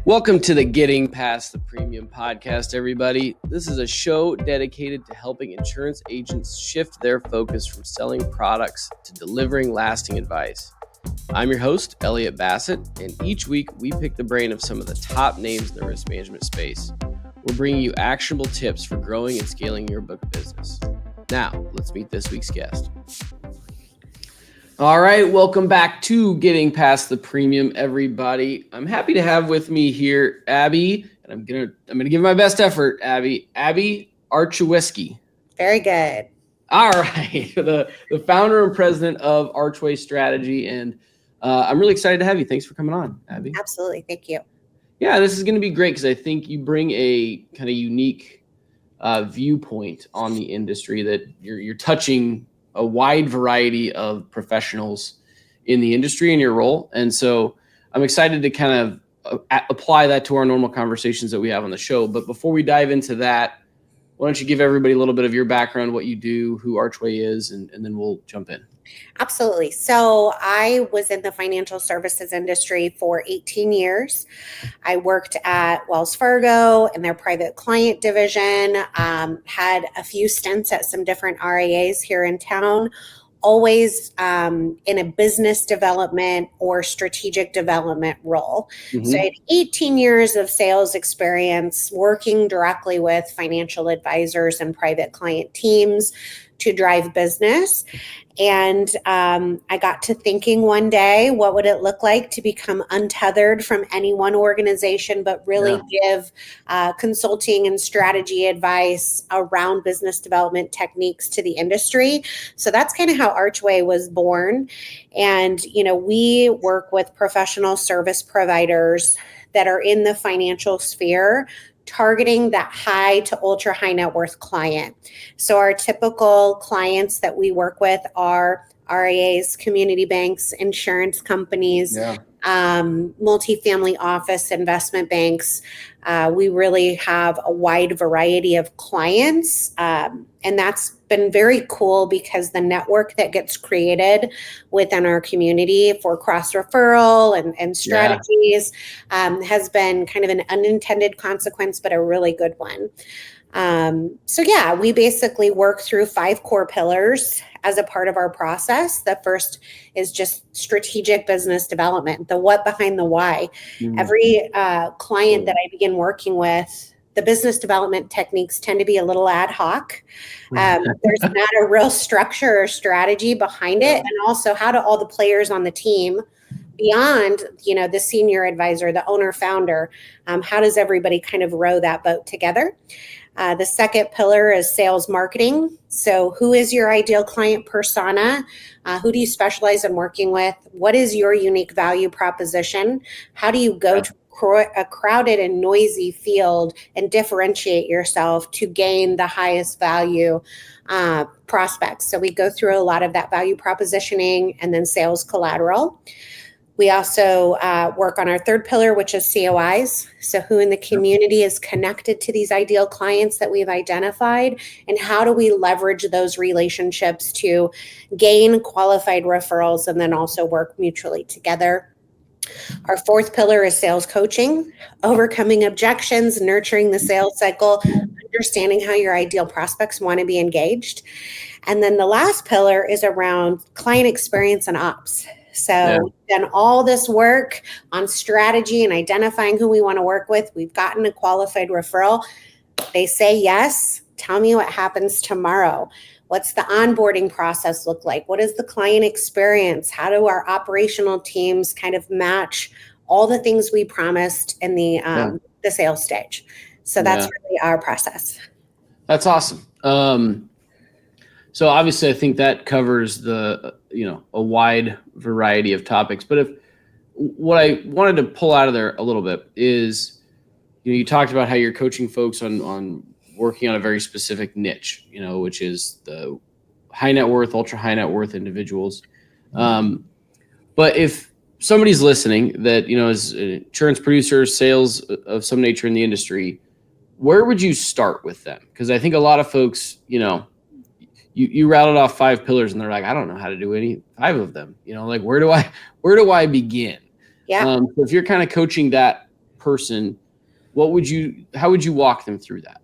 Welcome to the Getting Past the Premium podcast, everybody. This is a show dedicated to helping insurance agents shift their focus from selling products to delivering lasting advice. I'm your host, Elliot Bassett, and each week we pick the brain of some of the top names in the risk management space. We're bringing you actionable tips for growing and scaling your book of business. Now, let's meet this week's guest. All right, welcome back to Getting Past the Premium, everybody. I'm happy to have with me here Abby, and I'm gonna give my best effort, Abby. Abby Arcishewsky. Very good. All right, the founder and president of Archway Strategy, and I'm really excited to have you. Thanks for coming on, Abby. Absolutely, thank you. Yeah, this is going to be great because I think you bring a kind of unique viewpoint on the industry that you're touching a wide variety of professionals in the industry in your role. And so I'm excited to kind of apply that to our normal conversations that we have on the show. But before we dive into that, why don't you give everybody a little bit of your background, what you do, who Archway is, and then we'll jump in. Absolutely. So I was in the financial services industry for 18 years. I worked at Wells Fargo in their private client division, had a few stints at some different RIAs here in town, always in a business development or strategic development role. Mm-hmm. So I had 18 years of sales experience working directly with financial advisors and private client teams to drive business. And I got to thinking one day, what would it look like to become untethered from any one organization, but really give consulting and strategy advice around business development techniques to the industry. So that's kind of how Archway was born. And, we work with professional service providers that are in the financial sphere, targeting that high to ultra high net worth client. So our typical clients that we work with are RIAs, community banks, insurance companies, multifamily office, investment banks. We really have a wide variety of clients. And that's been very cool because the network that gets created within our community for cross referral and strategies has been kind of an unintended consequence, but a really good one. We basically work through 5 core pillars as a part of our process. The first is just strategic business development, the what behind the why. Every client that I begin working with, the business development techniques tend to be a little ad hoc. There's not a real structure or strategy behind it. And also, how do all the players on the team beyond, the senior advisor, the owner founder, how does everybody kind of row that boat together? The second pillar is sales marketing. So who is your ideal client persona? Who do you specialize in working with? What is your unique value proposition? How do you go to a crowded and noisy field and differentiate yourself to gain the highest value prospects? So we go through a lot of that value propositioning and then sales collateral. We also work on our third pillar, which is COIs. So who in the community is connected to these ideal clients that we've identified, and how do we leverage those relationships to gain qualified referrals and then also work mutually together. Our fourth pillar is sales coaching, overcoming objections, nurturing the sales cycle, understanding how your ideal prospects want to be engaged. And then the last pillar is around client experience and ops. So we've done all this work on strategy and identifying who we want to work with. We've gotten a qualified referral. They say yes. Tell me what happens tomorrow. What's the onboarding process look like? What is the client experience? How do our operational teams kind of match all the things we promised in the sales stage? So that's really our process. That's awesome. So obviously I think that covers a wide variety of topics, but what I wanted to pull out of there a little bit is, you talked about how you're coaching folks on working on a very specific niche, which is the high net worth, ultra high net worth individuals. But if somebody's listening that, is an insurance producer, sales of some nature in the industry, where would you start with them? Because I think a lot of folks, you rattled off 5 pillars and they're like, I don't know how to do any 5 of them. Where do I begin? Yeah. So if you're kind of coaching that person, how would you walk them through that?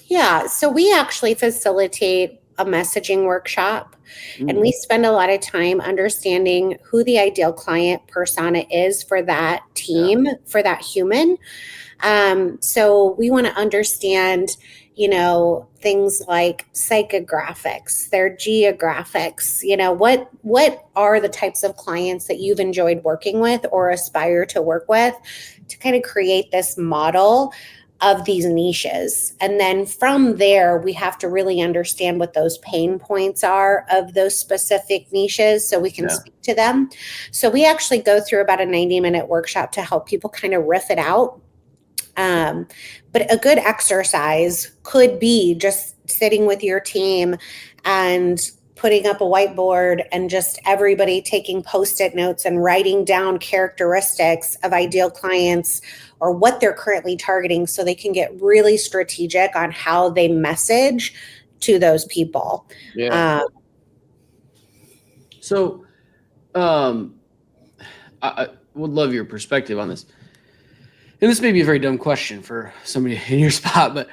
Yeah, so we actually facilitate a messaging workshop, and we spend a lot of time understanding who the ideal client persona is for that team, for that human. So we want to understand, things like psychographics, their geographics, what are the types of clients that you've enjoyed working with or aspire to work with, to kind of create this model of these niches. And then from there, we have to really understand what those pain points are of those specific niches so we can speak to them. So we actually go through about a 90-minute workshop to help people kind of riff it out. But a good exercise could be just sitting with your team and putting up a whiteboard and just everybody taking Post-it notes and writing down characteristics of ideal clients or what they're currently targeting so they can get really strategic on how they message to those people. Yeah. So I would love your perspective on this. And this may be a very dumb question for somebody in your spot, but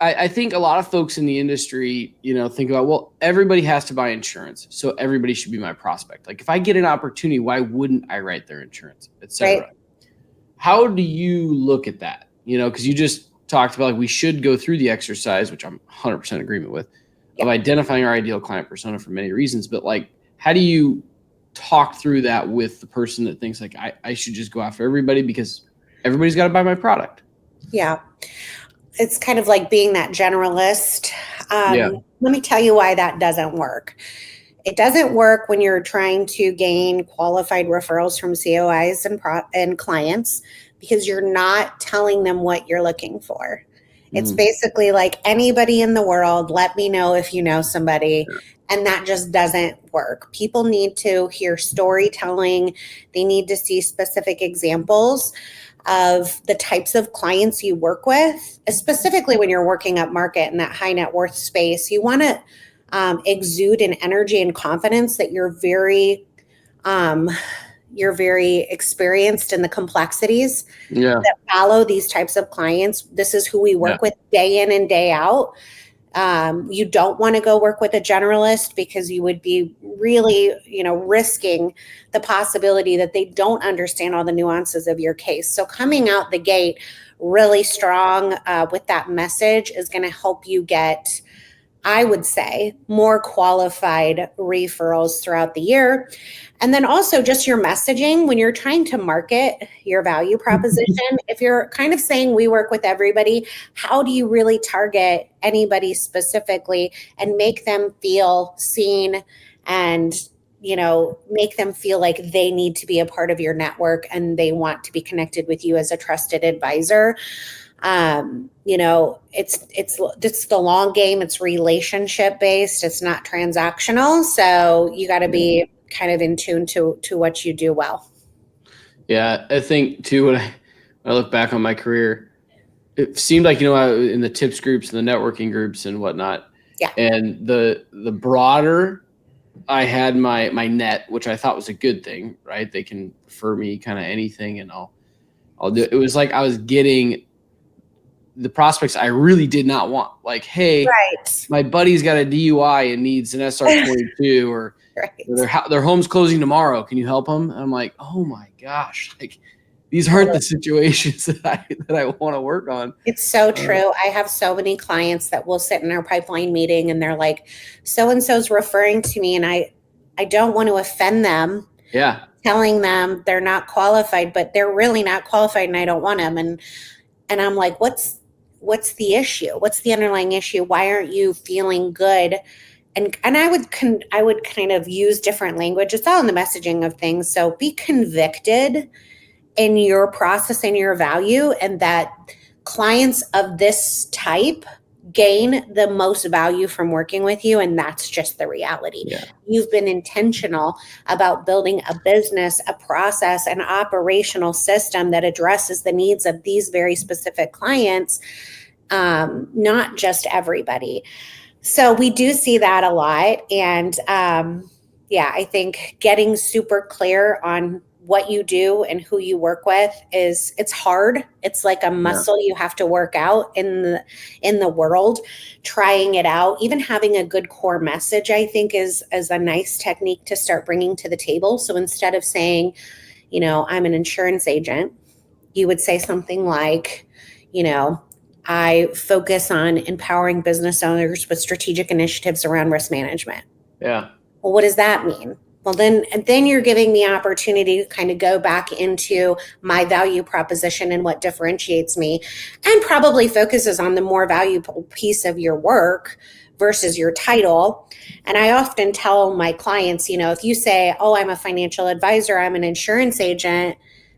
I think a lot of folks in the industry, think about, well, everybody has to buy insurance, so everybody should be my prospect. Like if I get an opportunity, why wouldn't I write their insurance, et cetera? Right. How do you look at that? Because you just talked about we should go through the exercise, which I'm 100% agreement with, of identifying our ideal client persona for many reasons. But how do you talk through that with the person that thinks I should just go after everybody because everybody's got to buy my product? Yeah. It's kind of like being that generalist. Let me tell you why that doesn't work. It doesn't work when you're trying to gain qualified referrals from COIs and clients because you're not telling them what you're looking for. It's basically like anybody in the world, let me know if you know somebody. And that just doesn't work. People need to hear storytelling. They need to see specific examples of the types of clients you work with, specifically when you're working up market in that high net worth space. You want to exude an energy and confidence that you're very experienced in the complexities that follow these types of clients. This is who we work with day in and day out. You don't want to go work with a generalist because you would be really, risking the possibility that they don't understand all the nuances of your case. So coming out the gate really strong with that message is going to help you get, I would say, more qualified referrals throughout the year. And then also just your messaging when you're trying to market your value proposition. If you're kind of saying we work with everybody, how do you really target anybody specifically and make them feel seen and, make them feel like they need to be a part of your network and they want to be connected with you as a trusted advisor? It's the long game. It's relationship based. It's not transactional. So you got to be kind of in tune to what you do well. Yeah. I think too, when I look back on my career, it seemed like, in the tips groups and the networking groups and whatnot. Yeah. And the broader I had my net, which I thought was a good thing, right? They can refer me kind of anything and I'll do it. It was like I was getting the prospects I really did not want. Like, hey, my buddy's got a DUI and needs an SR22 or their home's closing tomorrow. Can you help him? And I'm like, oh my gosh, these aren't the situations that I want to work on. It's so true. I have so many clients that will sit in our pipeline meeting and they're like, so-and-so's referring to me and I don't want to offend them. Yeah. Telling them they're not qualified, but they're really not qualified and I don't want them. And I'm like, what's the issue? What's the underlying issue? Why aren't you feeling good? And I would kind of use different language. It's all in the messaging of things. So be convicted in your process and your value, and that clients of this type gain the most value from working with you. And that's just the reality. Yeah. You've been intentional about building a business, a process, an operational system that addresses the needs of these very specific clients, not just everybody. So we do see that a lot. And I think getting super clear on what you do and who you work with it's hard. It's like a muscle you have to work out in the world, trying it out. Even having a good core message, I think is a nice technique to start bringing to the table. So instead of saying, I'm an insurance agent, you would say something like, I focus on empowering business owners with strategic initiatives around risk management. Yeah. Well, what does that mean? Well, then you're giving me opportunity to kind of go back into my value proposition and what differentiates me, and probably focuses on the more valuable piece of your work versus your title. And I often tell my clients, if you say, oh, I'm a financial advisor, I'm an insurance agent,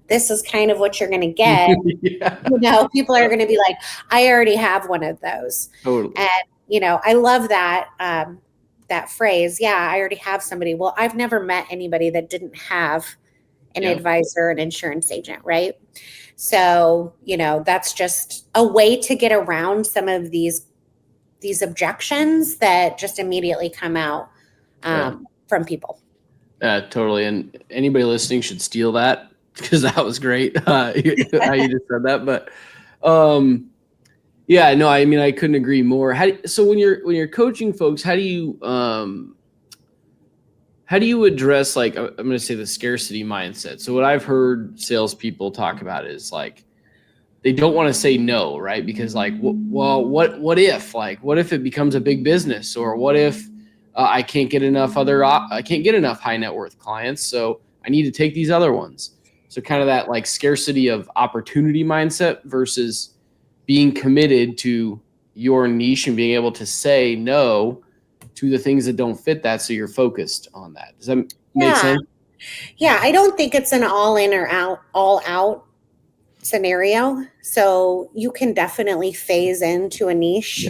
this is kind of what you're going to get. Yeah. People are going to be like, I already have one of those. Totally. And, I love that. That phrase, I already have somebody. Well, I've never met anybody that didn't have an advisor, an insurance agent, right? So, that's just a way to get around some of these objections that just immediately come out from people. Totally. And anybody listening should steal that, because that was great how you just said that. But yeah, no, I mean, I couldn't agree more. So when you're coaching folks, how do you address, like, I'm going to say, the scarcity mindset? So what I've heard salespeople talk about is like, they don't want to say no, right? Because like, well, what if it becomes a big business, or what if I can't get enough high net worth clients, so I need to take these other ones. So kind of that like scarcity of opportunity mindset versus being committed to your niche and being able to say no to the things that don't fit that, so you're focused on that. Does that make sense? Yeah, I don't think it's an all in or all out scenario. So you can definitely phase into a niche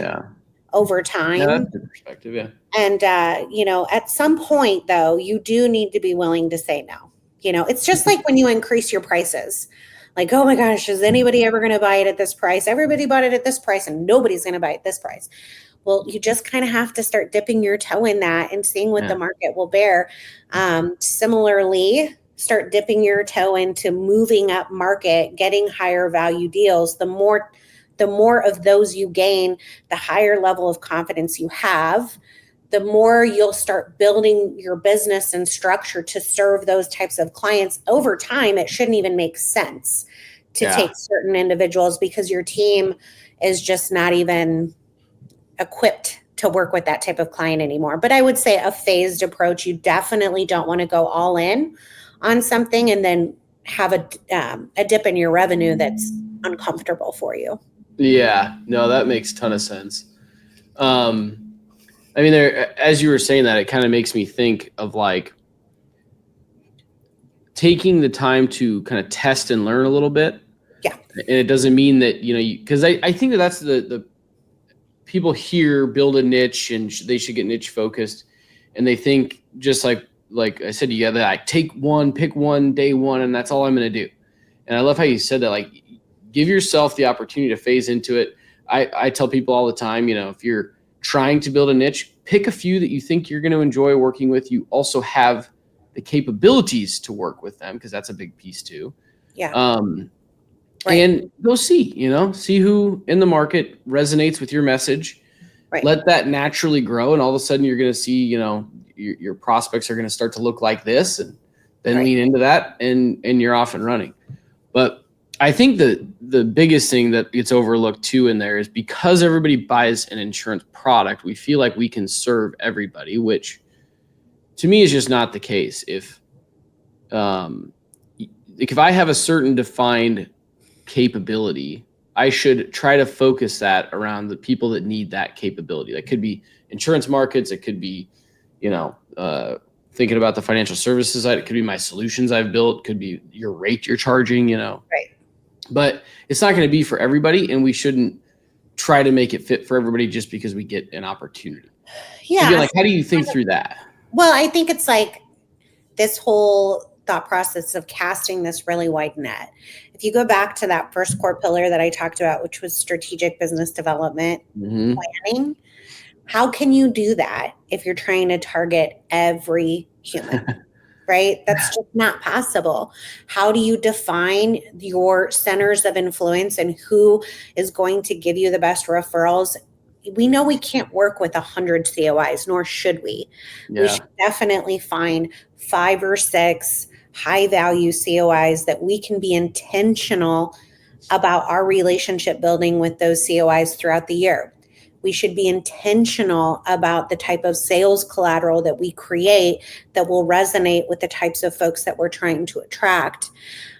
over time. Yeah, that's a good perspective, yeah. And, at some point, though, you do need to be willing to say no. It's just like when you increase your prices. Like, oh my gosh, is anybody ever going to buy it at this price? Everybody bought it at this price and nobody's going to buy it at this price. Well, you just kind of have to start dipping your toe in that and seeing what the market will bear. Similarly, start dipping your toe into moving up market, getting higher value deals. The more of those you gain, the higher level of confidence you have, the more you'll start building your business and structure to serve those types of clients. Over time, it shouldn't even make sense to take certain individuals, because your team is just not even equipped to work with that type of client anymore. But I would say a phased approach. You definitely don't want to go all in on something and then have a dip in your revenue that's uncomfortable for you. Yeah, no, that makes a ton of sense. I mean, as you were saying that, it kind of makes me think of like taking the time to kind of test and learn a little bit. Yeah. And it doesn't mean that, because I think that's the people here build a niche and they should get niche focused. And they think, just like I said, you gotta pick one day one, and that's all I'm going to do. And I love how you said that, like, give yourself the opportunity to phase into it. I tell people all the time, if you're trying to build a niche, pick a few that you think you're going to enjoy working with. You also have the capabilities to work with them, because that's a big piece too. Yeah. Right. And go see who in the market resonates with your message. Right. Let that naturally grow. And all of a sudden you're going to see, your prospects are going to start to look like this, and then lean into that, and you're off and running. But I think the biggest thing that gets overlooked too in there is, because everybody buys an insurance product, we feel like we can serve everybody, which to me is just not the case. If I have a certain defined capability, I should try to focus that around the people that need that capability. That could be insurance markets. It could be, thinking about the financial services side. It could be my solutions I've built. It could be your rate you're charging, Right. But it's not going to be for everybody, and we shouldn't try to make it fit for everybody just because we get an opportunity. Yeah. So like, how do you think through that? Well, I think it's like this whole thought process of casting this really wide net. If you go back to that first core pillar that I talked about, which was strategic business development planning, how can you do that if you're trying to target every human, right? That's just not possible. How do you define your centers of influence and who is going to give you the best referrals? We know we can't work with 100 COIs, nor should we. Yeah. We should definitely find 5 or 6 high value COIs that we can be intentional about our relationship building with those COIs throughout the year. We should be intentional about the type of sales collateral that we create that will resonate with the types of folks that we're trying to attract,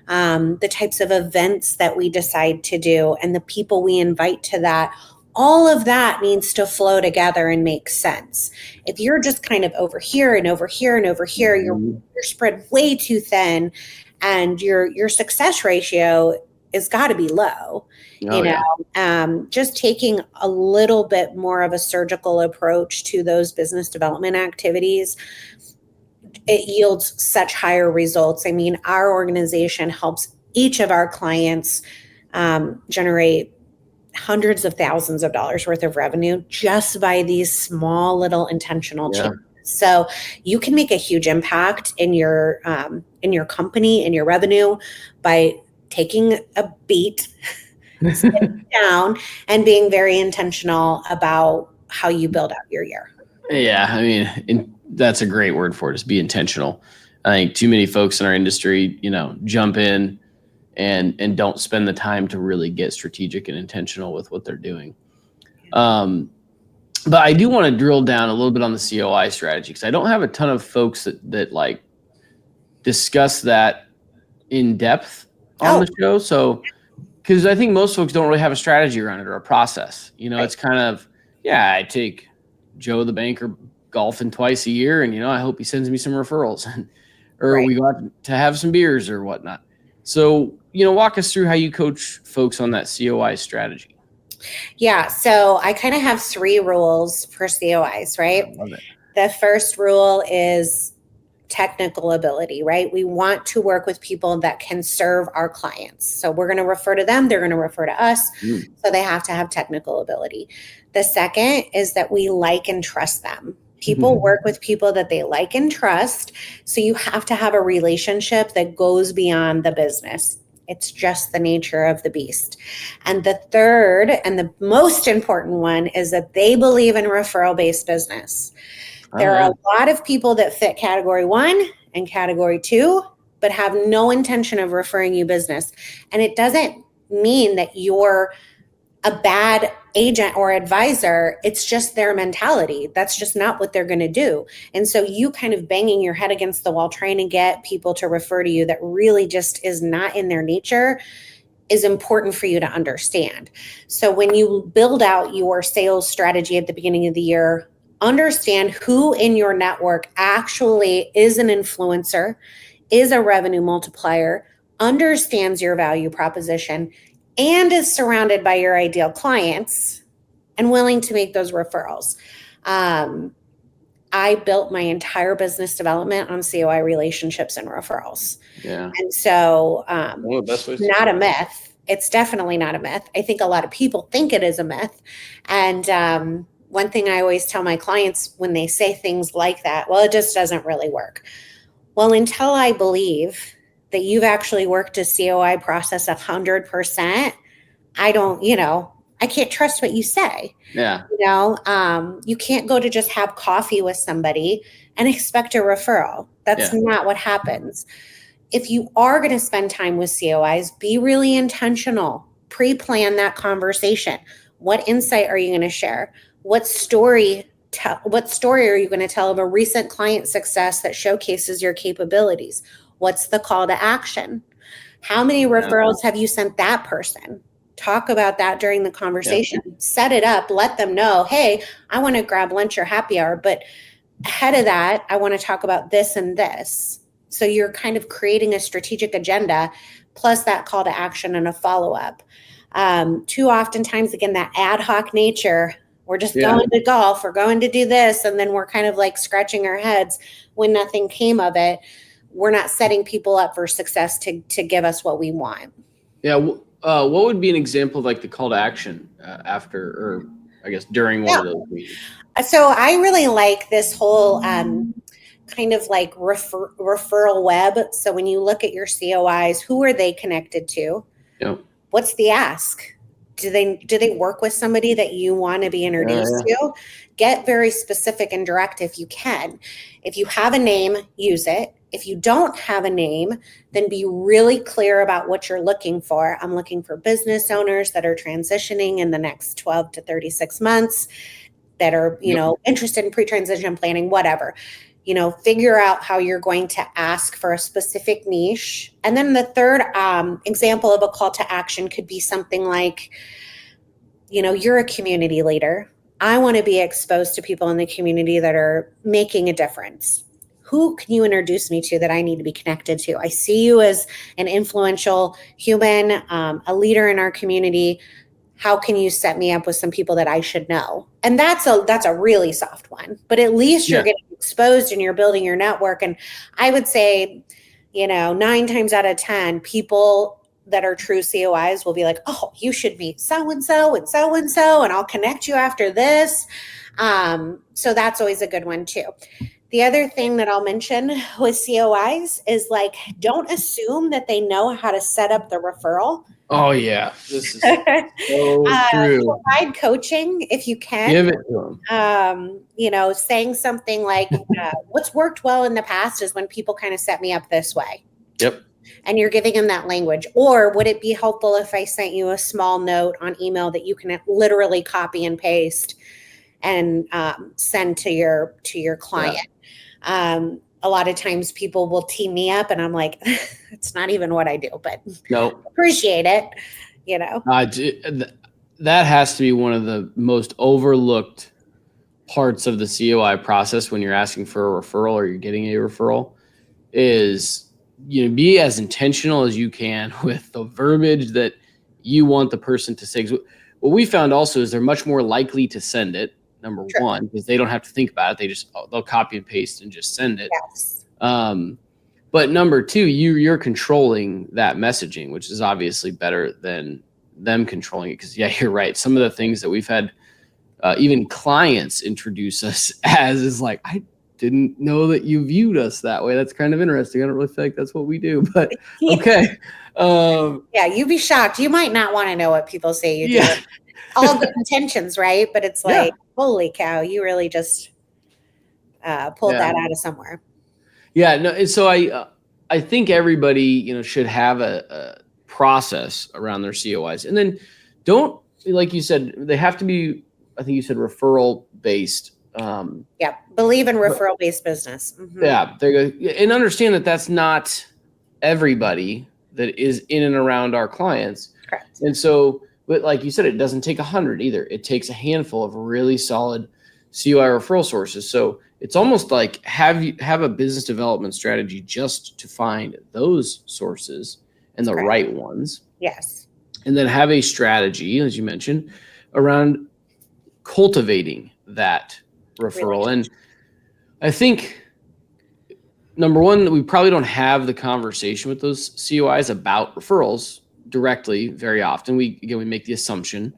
the types of events that we decide to do, and the people we invite to that. All of that needs to flow together and make sense. If you're just kind of over here and over here and over here, you're spread way too thin, and your success ratio is got to be low. Just taking a little bit more of a surgical approach to those business development activities, it yields such higher results. I mean, our organization helps each of our clients generate hundreds of thousands of dollars worth of revenue just by these small little intentional changes. So you can make a huge impact in your company, in your revenue, by taking a beat, sitting down, and being very intentional about how you build out your year. Yeah, I mean, that's a great word for it, is be intentional. I think too many folks in our industry, jump in and don't spend the time to really get strategic and intentional with what they're doing. But I do want to drill down a little bit on the COI strategy, because I don't have a ton of folks that like discuss that in depth on the show. So, because I think most folks don't really have a strategy around it or a process. It's kind of, I take Joe the banker golfing twice a year, and I hope he sends me some referrals, or we go out to have some beers or whatnot. So, walk us through how you coach folks on that COI strategy. Yeah. So I kind of have 3 rules for COIs, right? I love it. The first rule is technical ability, right? We want to work with people that can serve our clients. So we're going to refer to them. They're going to refer to us. So they have to have technical ability. The second is that we like and trust them. People work with people that they like and trust. So you have to have a relationship that goes beyond the business. It's just the nature of the beast. And the third and the most important one is that they believe in referral-based business. There are a lot of people that fit category 1 and category 2, but have no intention of referring you business. And it doesn't mean that you're a bad agent or advisor. It's just their mentality. That's just not what they're going to do. And so you kind of banging your head against the wall trying to get people to refer to you that really just is not in their nature is important for you to understand. So when you build out your sales strategy at the beginning of the year, understand who in your network actually is an influencer, is a revenue multiplier, understands your value proposition, and is surrounded by your ideal clients and willing to make those referrals. I built my entire business development on COI relationships and referrals. Yeah. And so one of the best ways not a myth. It's definitely not a myth. I think a lot of people think it is a myth. And one thing I always tell my clients when they say things like that, well, it just doesn't really work. Well, until I believe that you've actually worked a COI process 100%, I can't trust what you say. Yeah. You can't go to just have coffee with somebody and expect a referral. That's not what happens. If you are going to spend time with COIs, be really intentional. Pre-plan that conversation. What insight are you going to share? What story are you going to tell of a recent client success that showcases your capabilities? What's the call to action? How many referrals have you sent that person? Talk about that during the conversation. Set it up. Let them know, hey, I want to grab lunch or happy hour, but ahead of that, I want to talk about this and this. So you're kind of creating a strategic agenda plus that call to action and a follow-up. Too oftentimes, again, that ad hoc nature, we're just going to golf or going to do this, and then we're kind of like scratching our heads when nothing came of it. We're not setting people up for success to give us what we want. Yeah. What would be an example of like the call to action after, or I guess during one of those meetings? So I really like this whole kind of like referral web. So when you look at your COIs, who are they connected to? Yep. What's the ask? Do they work with somebody that you want to be introduced to? Get very specific and direct if you can. If you have a name, use it. If you don't have a name, then be really clear about what you're looking for. I'm looking for business owners that are transitioning in the next 12 to 36 months that are, interested in pre-transition planning, whatever. Figure out how you're going to ask for a specific niche. And then the third example of a call to action could be something like, you're a community leader. I want to be exposed to people in the community that are making a difference. Who can you introduce me to that I need to be connected to? I see you as an influential human, a leader in our community. How can you set me up with some people that I should know? And that's a really soft one, but at least you're getting exposed and you're building your network. And I would say, 9 times out of 10, people that are true COIs will be like, oh, you should meet so-and-so and so-and-so, and I'll connect you after this. So that's always a good one too. The other thing that I'll mention with COIs is like, don't assume that they know how to set up the referral. Oh yeah, this is so true. Provide coaching if you can. Give it to them. Saying something like, "What's worked well in the past is when people kind of set me up this way." Yep. And you're giving them that language. Or would it be helpful if I sent you a small note on email that you can literally copy and paste and send to your client? Yeah. A lot of times people will team me up and I'm like, it's not even what I do, but appreciate it, That has to be one of the most overlooked parts of the COI process when you're asking for a referral or you're getting a referral is, be as intentional as you can with the verbiage that you want the person to say. What we found also is they're much more likely to send it. Number one, because they don't have to think about it. They'll copy and paste and just send it. Yes. But number two, you're controlling that messaging, which is obviously better than them controlling it. Because you're right. Some of the things that we've had, even clients introduce us as is like, I didn't know that you viewed us that way. That's kind of interesting. I don't really feel like that's what we do, but okay. You'd be shocked. You might not want to know what people say you do. All good intentions, right? But it's like, holy cow, you really just pulled that out of somewhere. Yeah, no. And so I think everybody, should have a process around their COIs, and then don't, like you said, they have to be. I think you said referral based. Believe in referral based business. Mm-hmm. Yeah, there you go. And understand that that's not everybody that is in and around our clients. Correct. And so. But like you said, it doesn't take 100 either. It takes a handful of really solid COI referral sources. So it's almost like have a business development strategy just to find those sources and the right ones. Yes. And then have a strategy, as you mentioned, around cultivating that referral. And I think, number one, we probably don't have the conversation with those COIs about referrals directly very often. We make the assumption,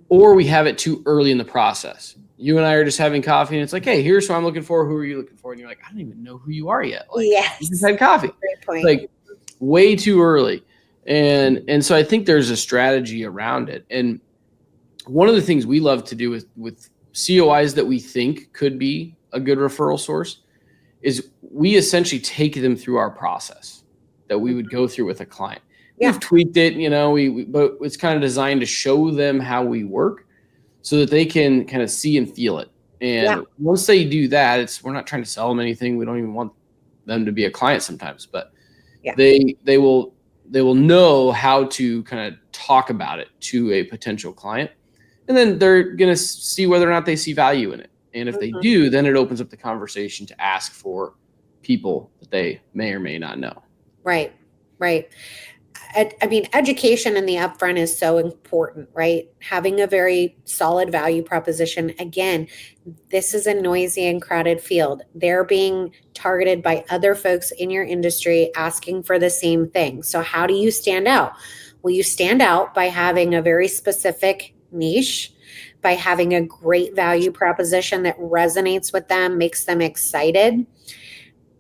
or we have it too early in the process. You and I are just having coffee and it's like, hey, here's what I'm looking for. Who are you looking for? And you're like, I don't even know who you are yet. Like, you just had coffee. Great point. Like way too early. And so I think there's a strategy around it. And one of the things we love to do with COIs that we think could be a good referral source is we essentially take them through our process that we would go through with a client. We've tweaked it, but it's kind of designed to show them how we work so that they can kind of see and feel it. And once they do that, we're not trying to sell them anything. We don't even want them to be a client sometimes, but they will know how to kind of talk about it to a potential client. And then they're going to see whether or not they see value in it. And if they do, then it opens up the conversation to ask for people that they may or may not know. Right. I mean, education in the upfront is so important, right? Having a very solid value proposition. Again, this is a noisy and crowded field. They're being targeted by other folks in your industry asking for the same thing. So how do you stand out? Well, you stand out by having a very specific niche, by having a great value proposition that resonates with them, makes them excited.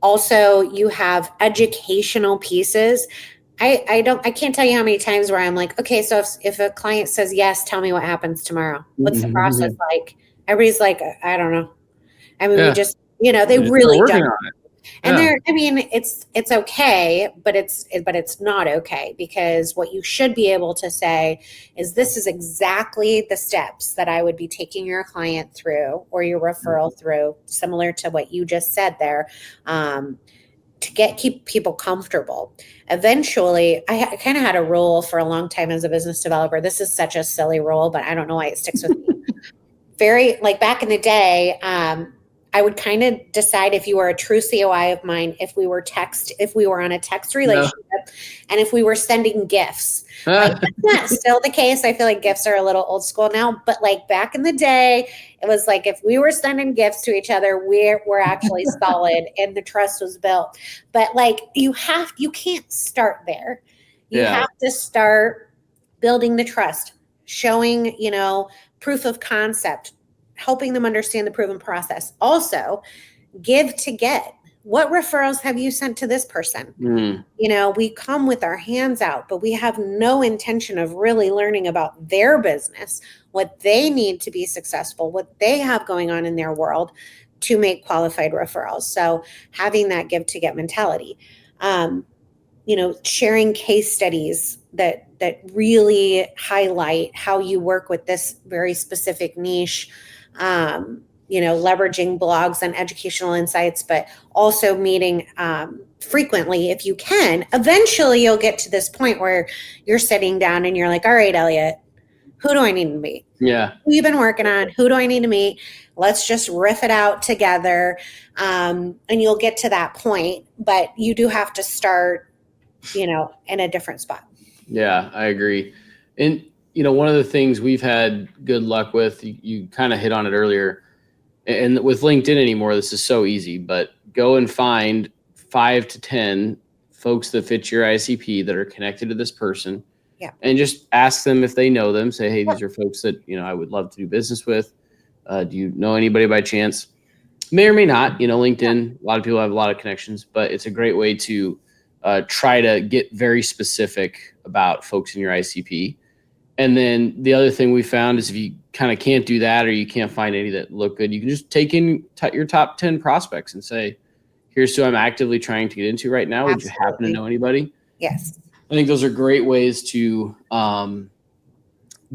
Also, you have educational pieces. I can't tell you how many times where I'm like, okay, so if a client says yes, tell me what happens tomorrow. What's the process like? Everybody's like, I don't know. I mean, we just, they really don't. And it's okay, but it's not okay, because what you should be able to say is, this is exactly the steps that I would be taking your client through or your referral through, similar to what you just said there, to keep people comfortable. Eventually, I kind of had a rule for a long time as a business developer. This is such a silly rule, but I don't know why it sticks with me. Back in the day, I would kind of decide if you were a true COI of mine, if we were on a text relationship, and if we were sending gifts. That's not still the case. I feel like gifts are a little old school now, but back in the day, it was like, if we were sending gifts to each other, we're actually solid and the trust was built. But you can't start there. You have to start building the trust, showing, proof of concept, helping them understand the proven process. Also, give to get. What referrals have you sent to this person? We come with our hands out, but we have no intention of really learning about their business, what they need to be successful, what they have going on in their world to make qualified referrals. So having that give to get mentality, sharing case studies that really highlight how you work with this very specific niche, leveraging blogs and educational insights, but also meeting frequently if you can. Eventually you'll get to this point where you're sitting down and you're like, all right, Elliot, who do I need to meet? Yeah. Who you've been working on? Who do I need to meet? Let's just riff it out together. And you'll get to that point, but you do have to start, in a different spot. Yeah, I agree. And, one of the things we've had good luck with, you kind of hit on it earlier, and with LinkedIn anymore, this is so easy, but go and find 5 to 10 folks that fit your ICP that are connected to this person. Yeah. And just ask them if they know them. Say, hey, these are folks that, I would love to do business with. Do you know anybody by chance? May or may not, LinkedIn, a lot of people have a lot of connections, but it's a great way to try to get very specific about folks in your ICP. And then the other thing we found is, if you kind of can't do that, or you can't find any that look good, you can just take in your top 10 prospects and say, here's who I'm actively trying to get into right now. Would you happen to know anybody? Yes. I think those are great ways to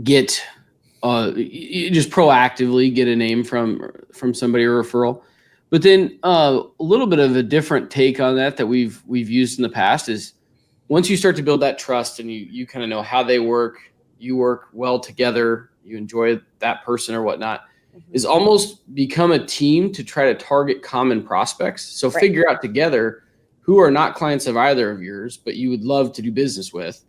get just proactively get a name from somebody, or referral. But then a little bit of a different take on that we've used in the past is, once you start to build that trust and you kind of know how they work, you work well together, you enjoy that person or whatnot, is almost become a team to try to target common prospects. So figure out together who are not clients of either of yours, but you would love to do business with.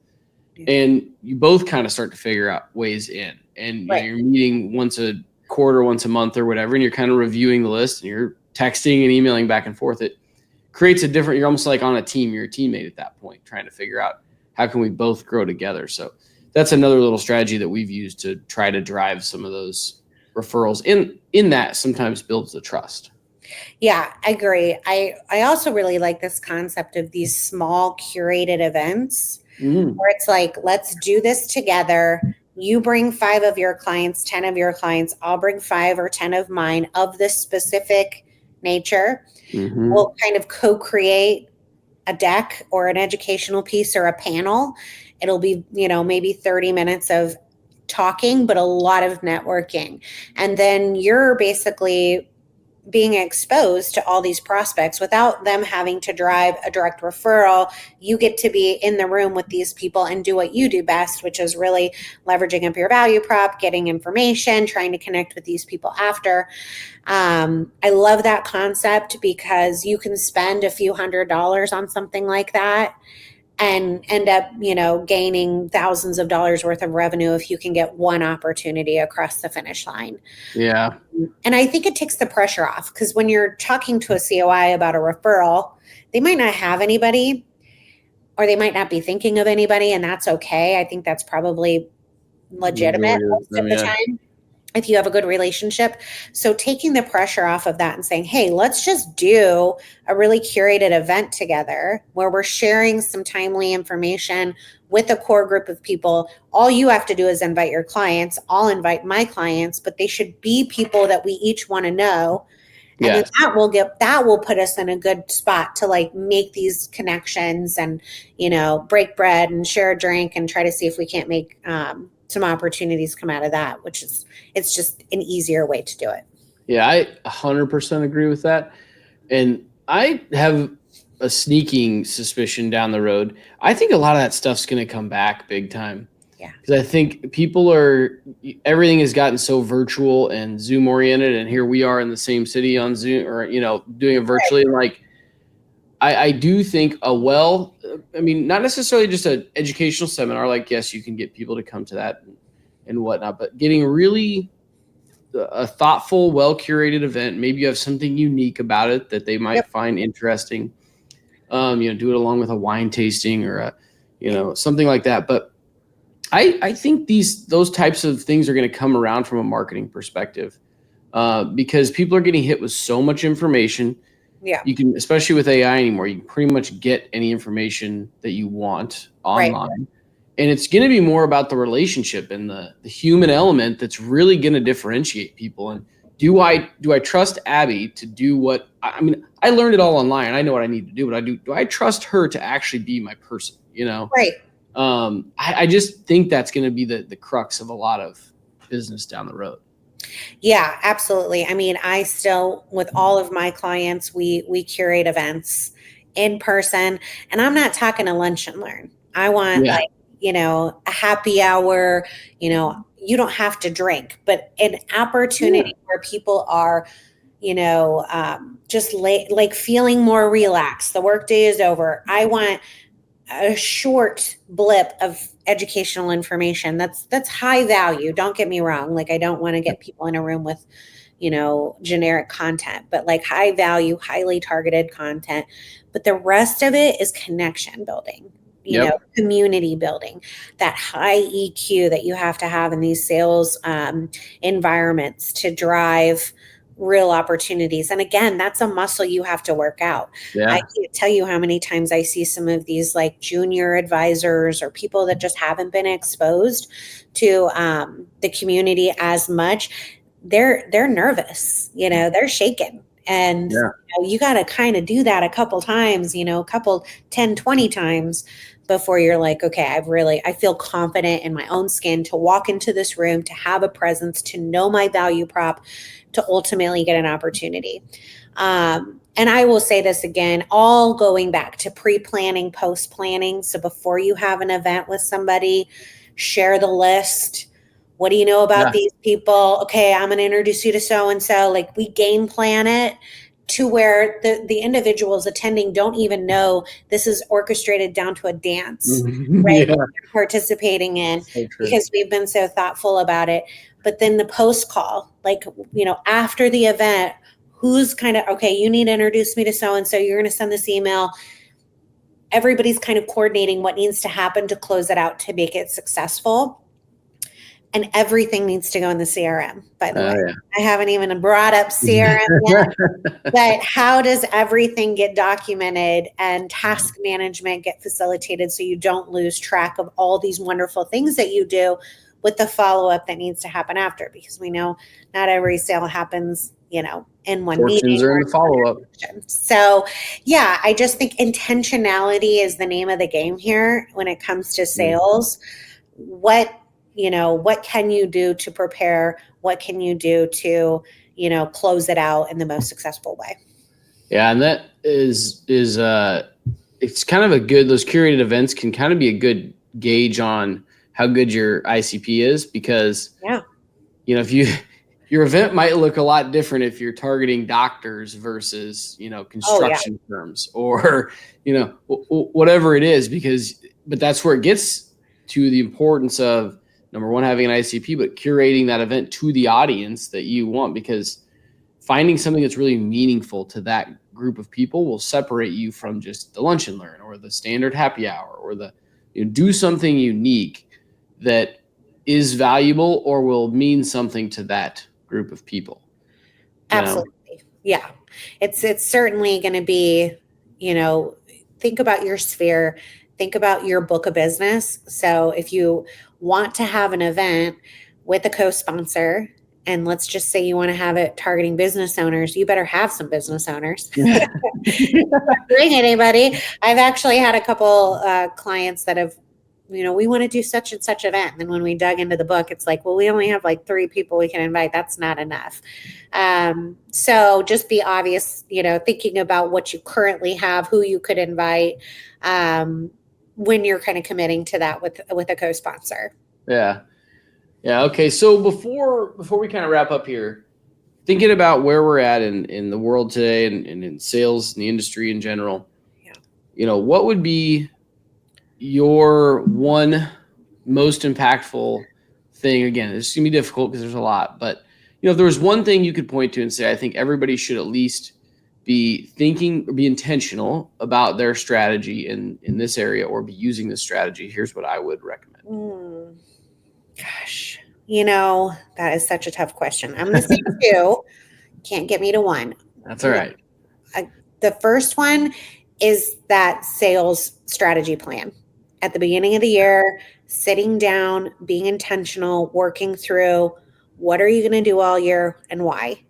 And you both kind of start to figure out ways in. And you're meeting once a quarter, once a month or whatever, and you're kind of reviewing the list, and you're texting and emailing back and forth. It creates you're almost like on a team. You're a teammate at that point, trying to figure out how can we both grow together. So that's another little strategy that we've used to try to drive some of those referrals. In that sometimes builds the trust. Yeah, I agree. I also really like this concept of these small curated events where it's like, let's do this together. You bring 5 of your clients, 10 of your clients. I'll bring 5 or 10 of mine of this specific nature. We'll kind of co-create a deck or an educational piece or a panel. It'll be, maybe 30 minutes of talking, but a lot of networking. And then you're basically being exposed to all these prospects without them having to drive a direct referral. You get to be in the room with these people and do what you do best, which is really leveraging up your value prop, getting information, trying to connect with these people after. I love that concept, because you can spend a few $100s on something like that and end up, gaining thousands of dollars worth of revenue if you can get one opportunity across the finish line. Yeah. And I think it takes the pressure off, because when you're talking to a COI about a referral, they might not have anybody, or they might not be thinking of anybody, and that's okay. I think that's probably legitimate most of the time. if you have a good relationship. So taking the pressure off of that and saying, hey, let's just do a really curated event together where we're sharing some timely information with a core group of people. All you have to do is invite your clients. I'll invite my clients, but they should be people that we each want to know. And then that will put us in a good spot to like make these connections and, break bread and share a drink and try to see if we can't make some opportunities come out of that, it's just an easier way to do it. Yeah, I 100% agree with that. And I have a sneaking suspicion down the road. I think a lot of that stuff's going to come back big time. Yeah. Because I think everything has gotten so virtual and Zoom oriented. And here we are in the same city on Zoom or, doing it virtually. Right. Like, I do think not necessarily just an educational seminar, like, yes, you can get people to come to that and whatnot, but getting really a thoughtful, well-curated event. Maybe you have something unique about it that they might find interesting. Do it along with a wine tasting or something like that. But I think those types of things are going to come around from a marketing perspective because people are getting hit with so much information. Yeah. You can, especially with AI anymore, you can pretty much get any information that you want online. Right. And it's going to be more about the relationship and the human element that's really going to differentiate people. And do I trust Abby to do what I learned it all online. I know what I need to do, but do I trust her to actually be my person? Right. I just think that's going to be the crux of a lot of business down the road. Yeah, absolutely. I still, with all of my clients, we curate events in person, and I'm not talking a lunch and learn. I want a happy hour, you don't have to drink, but an opportunity where people are, just like feeling more relaxed. The workday is over. I want a short blip of educational information that's high value. Don't get me wrong. Like, I don't want to get people in a room with, generic content, but like high value, highly targeted content. But the rest of it is connection building, community building, that high EQ that you have to have in these sales environments to drive real opportunities. And again, that's a muscle you have to work out. Yeah. I can't tell you how many times I see some of these like junior advisors or people that just haven't been exposed to the community as much. They're nervous, they're shaken. And you got to kind of do that a couple times, a couple 10, 20 times before you're like, okay, I feel confident in my own skin to walk into this room, to have a presence, to know my value prop, to ultimately get an opportunity. And I will say this again, all going back to pre-planning, post-planning. So before you have an event with somebody, share the list. What do you know about these people? Okay, I'm going to introduce you to so-and-so. Like, we game plan it to where the individuals attending don't even know this is orchestrated down to a dance, right? Yeah. Participating in, because we've been so thoughtful about it. But then the post call, like, after the event, who's kind of, okay, you need to introduce me to so-and-so. You're going to send this email. Everybody's kind of coordinating what needs to happen to close it out to make it successful. And everything needs to go in the CRM, by the way. Yeah. I haven't even brought up CRM yet, but how does everything get documented and task management get facilitated so you don't lose track of all these wonderful things that you do with the follow-up that needs to happen after? Because we know not every sale happens, in one meeting. Or in the follow-up. So, I just think intentionality is the name of the game here when it comes to sales. What can you do to prepare? What can you do to, close it out in the most successful way? Yeah. And that is it's kind of those curated events can kind of be a good gauge on how good your ICP is, because, if your event might look a lot different if you're targeting doctors versus, construction firms or, whatever it is, but that's where it gets to the importance of, number one, having an ICP, but curating that event to the audience that you want, because finding something that's really meaningful to that group of people will separate you from just the lunch and learn or the standard happy hour or do something unique that is valuable or will mean something to that group of people. Absolutely. Yeah. It's certainly going to be, think about your sphere, think about your book of business. So if you want to have an event with a co-sponsor, and let's just say you want to have it targeting business owners, you better have some business owners. Yeah. Bring anybody. I've actually had a couple clients that have, we want to do such and such event. And then when we dug into the book, it's like, well, we only have like 3 people we can invite. That's not enough. So just be obvious, thinking about what you currently have, who you could invite when you're kind of committing to that with a co-sponsor. Yeah. Yeah. Okay. So before we kind of wrap up here, thinking about where we're at in the world today and in sales and the industry in general, what would be your one most impactful thing? Again, it's going to be difficult because there's a lot, but if there was one thing you could point to and say, I think everybody should at least be thinking or be intentional about their strategy in this area or be using this strategy, here's what I would recommend. Gosh, that is such a tough question. I'm going to say 2. Can't get me to 1. That's all right. The first one is that sales strategy plan. At the beginning of the year, sitting down, being intentional, working through what are you going to do all year and why.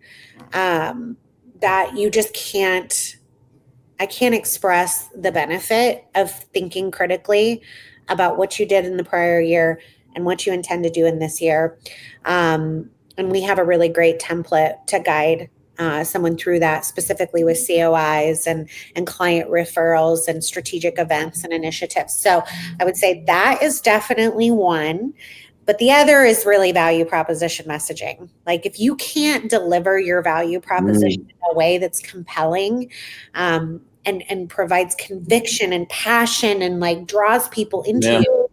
That you just I can't express the benefit of thinking critically about what you did in the prior year and what you intend to do in this year. And we have a really great template to guide someone through that, specifically with COIs and client referrals and strategic events and initiatives. So I would say that is definitely one. But the other is really value proposition messaging. Like if you can't deliver your value proposition in a way that's compelling and provides conviction and passion and like draws people into you,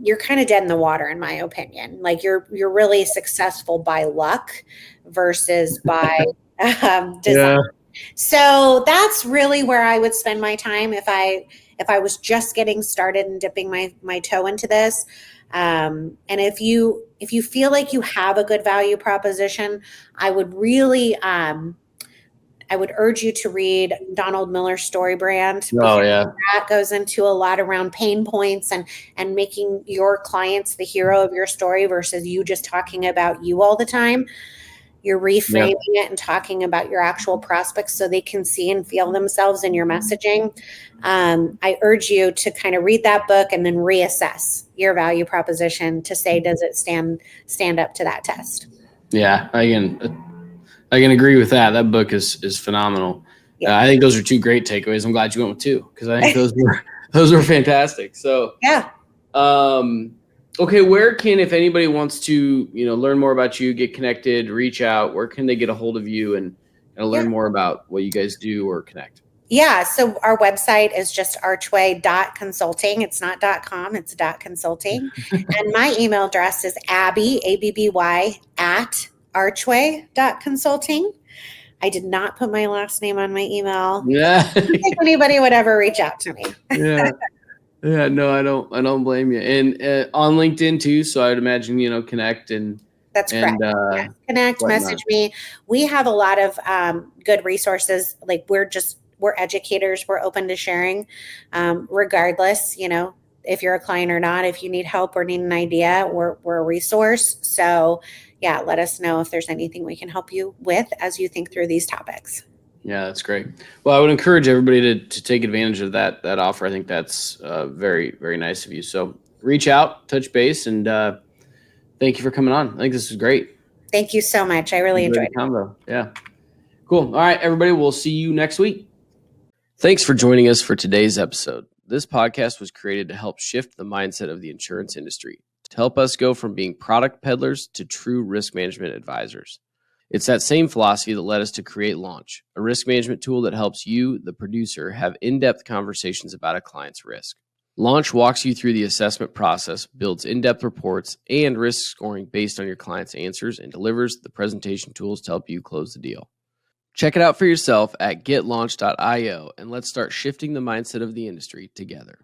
you're kind of dead in the water, in my opinion. Like you're really successful by luck versus by design. Yeah. So that's really where I would spend my time if I was just getting started and dipping my toe into this. And if you feel like you have a good value proposition, I would really I would urge you to read Donald Miller's StoryBrand. Oh, yeah. That goes into a lot around pain points and making your clients the hero of your story versus you just talking about you all the time. You're reframing it and talking about your actual prospects so they can see and feel themselves in your messaging. I urge you to kind of read that book and then reassess your value proposition to say, does it stand up to that test? Yeah, I can agree with that. That book is phenomenal. Yeah. I think those are 2 great takeaways. I'm glad you went with 2 because I think those were fantastic. So yeah. Okay, where can, if anybody wants to, learn more about you, get connected, reach out, where can they get a hold of you and learn more about what you guys do or connect? Yeah, so our website is just archway.consulting. It's not .com, it's .consulting. And my email address is Abby, ABBY, @ archway.consulting. I did not put my last name on my email. Yeah. I don't think anybody would ever reach out to me. Yeah. Yeah, no, I don't blame you. And on LinkedIn too, so I would imagine, connect and that's correct. Connect, whatnot. Message me. We have a lot of good resources. Like we're educators. We're open to sharing, regardless, if you're a client or not. If you need help or need an idea, we're a resource. So yeah, let us know if there's anything we can help you with as you think through these topics. Yeah, that's great. Well, I would encourage everybody to take advantage of that offer. I think that's very, very nice of you. So reach out, touch base, and thank you for coming on. I think this was great. Thank you so much. I really enjoyed the combo. Yeah. Cool. All right, everybody. We'll see you next week. Thanks for joining us for today's episode. This podcast was created to help shift the mindset of the insurance industry, to help us go from being product peddlers to true risk management advisors. It's that same philosophy that led us to create Launch, a risk management tool that helps you, the producer, have in-depth conversations about a client's risk. Launch walks you through the assessment process, builds in-depth reports and risk scoring based on your client's answers, and delivers the presentation tools to help you close the deal. Check it out for yourself at getlaunch.io, and let's start shifting the mindset of the industry together.